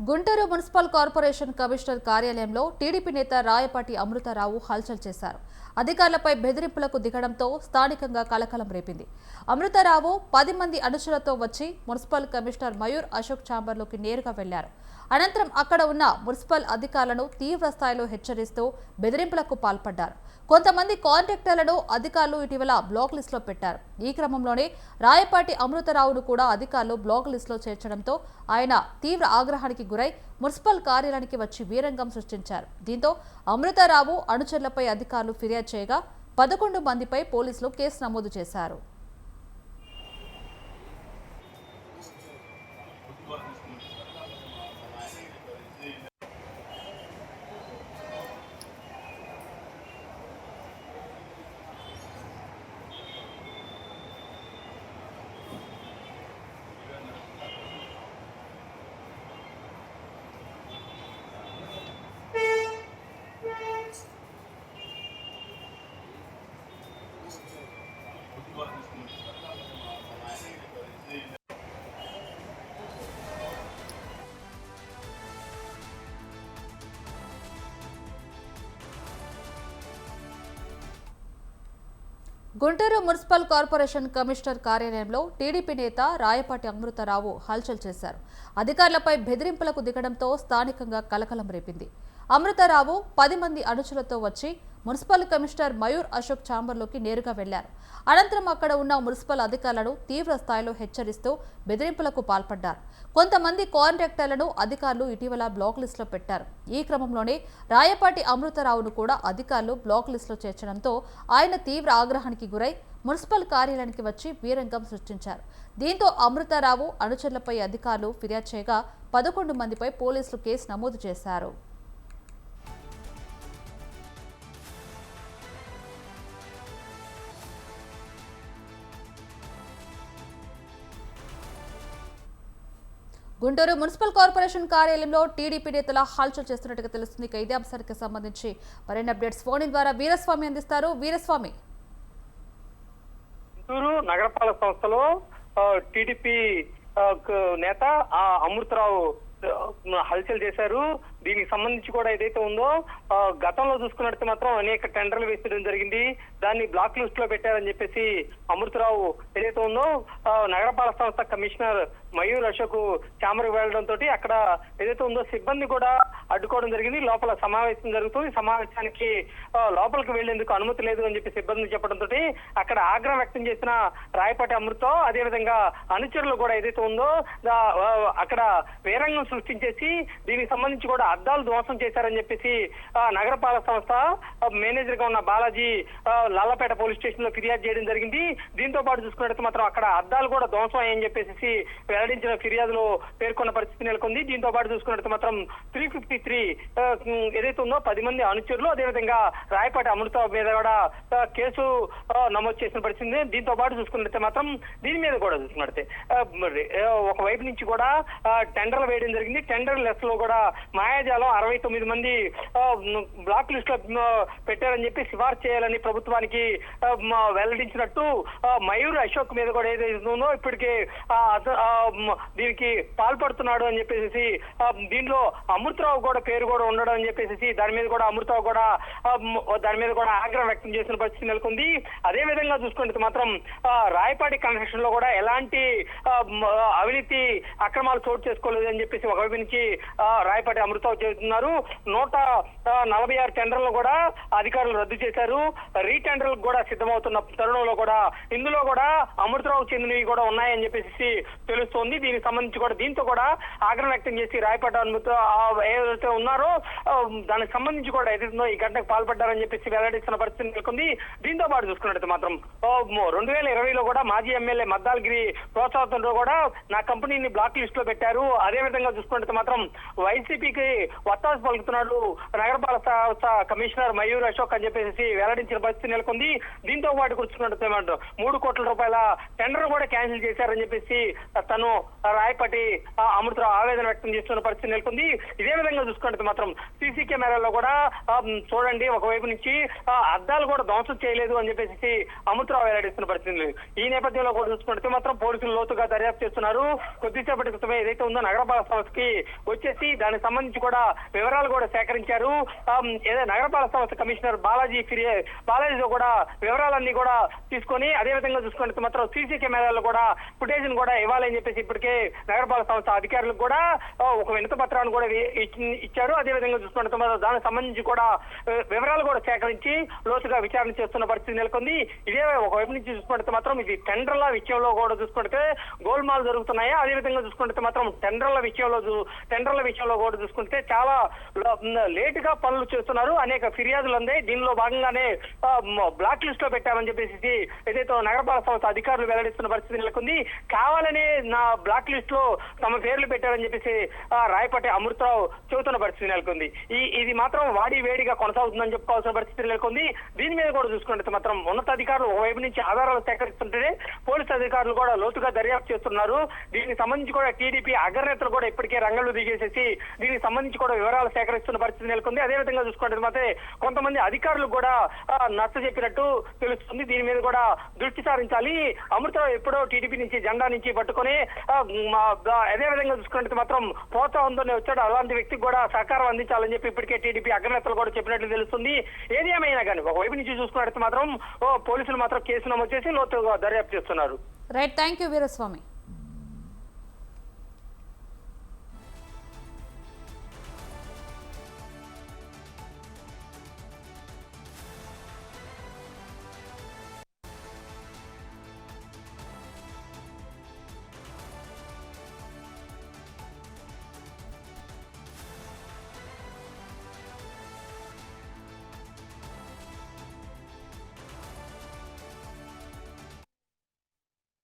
Guntur municipal corporation commissioner కార్యాలయంలో TDP నేత రాయపాటి అమృతారావు హల్చల్ చేశారు. అధికారులపై బెదిరింపులకు దిగడంతో స్థానికంగా కలకలం రేపింది. అమృతారావు 10 మంది అనుచరులతో వచ్చి మున్సిపల్ కమిషనర్ మయూర్ అశోక్ ఛాంబర్లోకి నేరుగా వెళ్లారు. అనంతరం అక్కడ ఉన్న మున్సిపల్ అధికారులను తీవ్ర స్థాయిలో హెచ్చరిస్తూ బెదిరింపులకు పాల్పడ్డారు. కొంతమంది కాంట్రాక్టర్లను అధికారులు ఇటీవల బ్లాక్ లిస్టులో పెట్టారు. ఈ క్రమంలోనే రాయపాటి అమృతారావును కూడా అధికారులు బ్లాక్ లిస్టులో చేర్చడంతో ఆయన తీవ్ర ఆగ్రహానికి గురై మున్సిపల్ కార్యాలయానికి వచ్చి వీరంగం సృష్టించారు. దీంతో అమృతారావు అనుచరులపై అధికారులు ఫిర్యాదు చేయగా 11 మందిపై పోలీసులు కేసు నమోదు చేశారు. గుంటూరు మున్సిపల్ కార్పొరేషన్ కమిషనర్ కార్యాలయంలో టీడీపీ నేత రాయపాటి అమృతారావు హల్చల్ చేశారు. అధికారులపై బెదిరింపులకు దిగడంతో స్థానికంగా కలకలం రేపింది. అమృతారావు 10 మంది అనుచరులతో వచ్చి మున్సిపల్ కమిషనర్ మయూర్ అశోక్ ఛాంబర్లోకి నేరుగా వెళ్లారు. అనంతరం అక్కడ ఉన్న మున్సిపల్ అధికారులను తీవ్ర స్థాయిలో హెచ్చరిస్తూ బెదిరింపులకు పాల్పడ్డారు. కొంతమంది కాంట్రాక్టర్లను అధికారులు ఇటీవల బ్లాక్ లిస్టులో పెట్టారు. ఈ క్రమంలోనే రాయపాటి అమృతారావును కూడా అధికారులు బ్లాక్ లిస్టులో చేర్చడంతో ఆయన తీవ్ర ఆగ్రహానికి గురై మున్సిపల్ కార్యాలయానికి వచ్చి వీరంగం సృష్టించారు. దీంతో అమృతారావు అనుచరులపై అధికారులు ఫిర్యాదు చేయగా 11 మందిపై పోలీసులు కేసు నమోదు చేశారు. గుంటూరు మున్సిపల్ కార్పొరేషన్ కార్యాలయంలో టీడీపీ నేతల హల్చల్ చేస్తున్నట్టుగా తెలుస్తుంది. ఇదే అంశానికి సంబంధించి మరిన్ని అప్డేట్స్ ఫోన్ ద్వారా వీరస్వామి అందిస్తారు. వీరస్వామి, గుంటూరు నగరపాలక సంస్థలో టీడీపీ నేత అమృతరావు హల్చల్ చేశారు. దీనికి సంబంధించి కూడా ఏదైతే ఉందో గతంలో చూసుకున్నట్టు మాత్రం అనేక టెండర్లు వేసడం జరిగింది. దాన్ని బ్లాక్ లిస్ట్ లో పెట్టారని చెప్పేసి అమృతరావు ఏదైతే ఉందో నగరపాలక సంస్థ కమిషనర్ మయూర్ అశోక్ ఛాంబర్ వెళ్లడంతో అక్కడ ఏదైతే ఉందో సిబ్బంది కూడా అడ్డుకోవడం జరిగింది. లోపల సమావేశం జరుగుతుంది. సమావేశానికి లోపలికి వెళ్లేందుకు అనుమతి లేదు అని చెప్పి సిబ్బంది చెప్పడంతో అక్కడ ఆగ్రహం వ్యక్తం చేసిన రాయపాటి అమృతం అదేవిధంగా అనుచరులు కూడా ఏదైతే ఉందో అక్కడ వీరంగం సృష్టించేసి దీనికి సంబంధించి కూడా అద్దాలు ధ్వంసం చేశారని చెప్పేసి నగరపాలక సంస్థ మేనేజర్ గా ఉన్న బాలాజీ లాలపేట పోలీస్ స్టేషన్ లో ఫిర్యాదు చేయడం జరిగింది. దీంతో పాటు చూసుకున్నట్టు మాత్రం అక్కడ అద్దాలు కూడా ధ్వంసం అయ్యని చెప్పేసి వెల్లడించిన ఫిర్యాదులో పేర్కొన్న పరిస్థితి నెలకొంది. దీంతో పాటు చూసుకున్నట్టు మాత్రం 353 ఏదైతే ఉందో 10 మంది అనుచరులు అదేవిధంగా రాయపాటి అమృత మీద కూడా కేసు నమోదు చేసిన పరిస్థితి. దీంతో పాటు చూసుకున్నట్టే మాత్రం దీని మీద కూడా చూసుకున్నట్టే ఒకవైపు నుంచి కూడా టెండర్లు వేయడం జరిగింది. టెండర్ లెస్ లో కూడా మాయాజాలం 69 మంది బ్లాక్ లిస్ట్ లో పెట్టారని చెప్పి సిఫార్సు చేయాలని ప్రభుత్వానికి వెల్లడించినట్టు మయూర్ అశోక్ మీద కూడా ఏదైతే ఉందో ఇప్పటికే దీనికి పాల్పడుతున్నాడు అని చెప్పేసి దీనిలో అమృతరావు కూడా పేరు కూడా ఉండడం అని చెప్పేసి దాని మీద కూడా అమృతరావు కూడా దాని మీద కూడా ఆగ్రహం వ్యక్తం చేసిన పరిస్థితి నెలకొంది. అదే విధంగా చూసుకుంటే మాత్రం రాయపాటి కన్స్ట్రక్షన్ లో కూడా ఎలాంటి అవినీతి అక్రమాలు చోటు చేసుకోలేదు అని చెప్పేసి ఒకవైపు నుంచి రాయపాటి అమృతరావు చెబుతున్నారు. 146 టెండర్లు కూడా అధికారులు రద్దు చేశారు. రీటెండర్లకు కూడా సిద్ధమవుతున్న తరుణంలో కూడా ఇందులో కూడా అమృతరావు చెందినవి కూడా ఉన్నాయని చెప్పేసి తెలుస్తోంది. దీనికి సంబంధించి కూడా దీంతో కూడా ఆగ్రహం వ్యక్తం చేసి రాయపాటి ఏదైతే ఉన్నారో దానికి సంబంధించి కూడా ఏదైతుందో ఈ ఘటనకు పాల్పడ్డారని చెప్పేసి వెల్లడిస్తున్న పరిస్థితి నెలకొంది. దీంతో పాటు చూసుకున్నట్టు మాత్రం 2020లో కూడా మాజీ ఎమ్మెల్యే మద్దాలగిరి ప్రోత్సాహంతో కూడా నా కంపెనీని బ్లాక్ లిస్ట్ లో పెట్టారు. అదే విధంగా చూసుకున్నట్టు మాత్రం వైసీపీకి వత్తాసు పలుకుతున్నాడు నగరపాలక సంస్థ కమిషనర్ మయూర్ అశోక్ అని చెప్పేసి వెల్లడించిన పరిస్థితి నెలకొంది. దీంతో పాటు కూర్చున్నట్టు 3 కోట్ల రూపాయల టెండర్ కూడా క్యాన్సిల్ చేశారని చెప్పేసి తను రాయపాటి అమృతరావు ఆవేదన వ్యక్తం చేస్తున్న పరిస్థితి నెలకొంది. ఇదే విధంగా చూసుకుంటే మాత్రం సీసీ కెమెరాల్లో కూడా చూడండి, ఒకవైపు నుంచి అద్దాలు కూడా ధ్వంసం చేయలేదు అని చెప్పేసి అమృతరావు వెల్లడిస్తున్న పరిస్థితి. ఈ నేపథ్యంలో కూడా చూసుకుంటే మాత్రం పోలీసులు లోతుగా దర్యాప్తు చేస్తున్నారు. కొద్దిసేపటి క్రితమే ఏదైతే ఉందో నగరపాలక సంస్థకి వచ్చేసి దానికి సంబంధించి కూడా వివరాలు కూడా సేకరించారు. నగరపాలక సంస్థ కమిషనర్ బాలాజీతో కూడా వివరాలన్నీ కూడా తీసుకొని అదే విధంగా చూసుకుంటే మాత్రం సీసీ కెమెరాల్లో కూడా ఫుటేజ్ కూడా ఇవ్వాలని చెప్పేసి ఇప్పటికే నగరపాలక సంస్థ అధికారులకు కూడా ఒక వినతి పత్రాన్ని కూడా ఇచ్చారు. అదే విధంగా చూసుకుంటే మాత్రం దానికి సంబంధించి కూడా వివరాలు కూడా సేకరించి లోతుగా విచారణ చేస్తున్న పరిస్థితి నెలకొంది. ఇదే ఒకవైపు నుంచి చూసుకుంటే మాత్రం ఇది టెండర్ల విషయంలో కూడా చూసుకుంటే గోల్మాల్ జరుగుతున్నాయా, అదే విధంగా చూసుకుంటే మాత్రం టెండర్ల విషయంలో కూడా చూసుకుంటే చాలా లేట్ గా పనులు చేస్తున్నారు. అనేక ఫిర్యాదులు అందాయి. దీనిలో భాగంగానే బ్లాక్ లిస్ట్ లో పెట్టామని చెప్పేసి ఏదైతే నగరపాలక సంస్థ అధికారులు వెల్లడిస్తున్న పరిస్థితి నెలకొంది. కావాలనే నా బ్లాక్ లిస్ట్ లో తమ పేర్లు పెట్టారని చెప్పేసి రాయపాటి అమృతరావు చెబుతున్న పరిస్థితి నెలకొంది. ఇది మాత్రం వాడి వేడిగా కొనసాగుతుందని చెప్పుకోవాల్సిన పరిస్థితి నెలకొంది. దీని మీద కూడా చూసుకుంటే మాత్రం ఉన్నతాధికారులు ఒకవైపు నుంచి ఆధారాలు సేకరిస్తుంటే పోలీసు అధికారులు కూడా లోతుగా దర్యాప్తు చేస్తున్నారు. దీనికి సంబంధించి కూడా టీడీపీ అగ్రనేతలు కూడా ఇప్పటికే రంగంలో దిగేసేసి దీనికి సంబంధించి కూడా వివరాలు సేకరిస్తున్న పరిస్థితి నెలకొంది. అదేవిధంగా చూసుకుంటే మాత్రం కొంతమంది అధికారులు కూడా నచ్చ చెప్పినట్టు తెలుస్తుంది. దీని మీద కూడా దృష్టి సారించాలి. అమృతరావు ఎప్పుడో టీడీపీ నుంచి జెండా నుంచి పట్టుకొని అదే విధంగా చూసుకుంటే మాత్రం ప్రోత్సాహంతోనే వచ్చాడు. అలాంటి వ్యక్తికి కూడా సహకారం అందించాలని చెప్పి ఇప్పటికే టీడీపీ అగ్రనేతలు కూడా చెప్పినట్లు తెలుస్తుంది. ఏది ఏమైనా కానీ ఒకవైపు నుంచి చూసుకున్నట్టు మాత్రం పోలీసులు మాత్రం కేసు నమోదు చేసి లోతుగా దర్యాప్తు చేస్తున్నారు. Right, thank you Veeraswamy.